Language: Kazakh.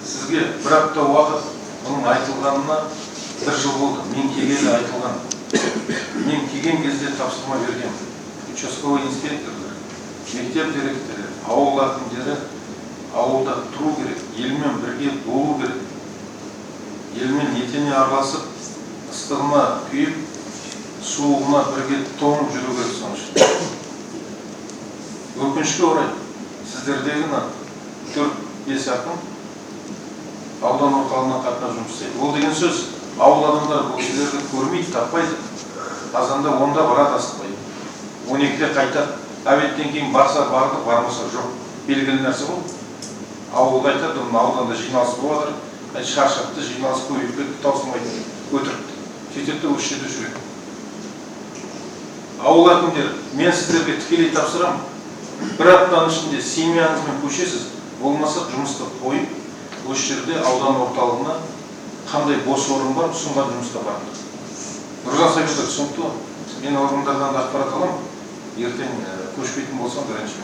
сізге бір апта уақыт оның айтылғанына 1 жыл болды. Мен келгенде айтылған. Мен келген кезде тапсырма берген. Участковый инспекторлар, мектеп директоры, ауыл әкімдері ауылда тұру керек, елмен бірге болу керек. Елмен етене араласып, ыстығына күйіп, суығына бірге тоңып жүру керек соның үшін. Өкінішке орай, сіздердегі 4-5 әкім аудан орталығына қатынап жұмыс істейді. Ол деген сөз, ауыл адамдар бұл кісілерді көрмейді, таппайды. Азанда онда барады, асықпайды. 12-де қайтады. Әбеттен кейін барса барды, бармаса жоқ. Белгілі нәрсе бұл. Ауылда айтады, ауданда жиналыс болады, шаршатты, жиналыс көбейіп кетті, таусылмайды, өтірікті. Сөйтеді осы жерде жүреді. Ауыл әкімдері, мен сіздерге тікелей тапсырамын. Бір аптаның ішінде семьяңызбен көшесіз, болмаса жұмысты қойып, осы жерде аудан орталығына қандай бос орын бар, ұсынған жұмысқа барыңыз. Нұржан Сабитов түсінікті ғой. Мен органдардан ақпарат аламын. Ертең көшпейтін болсам бірінші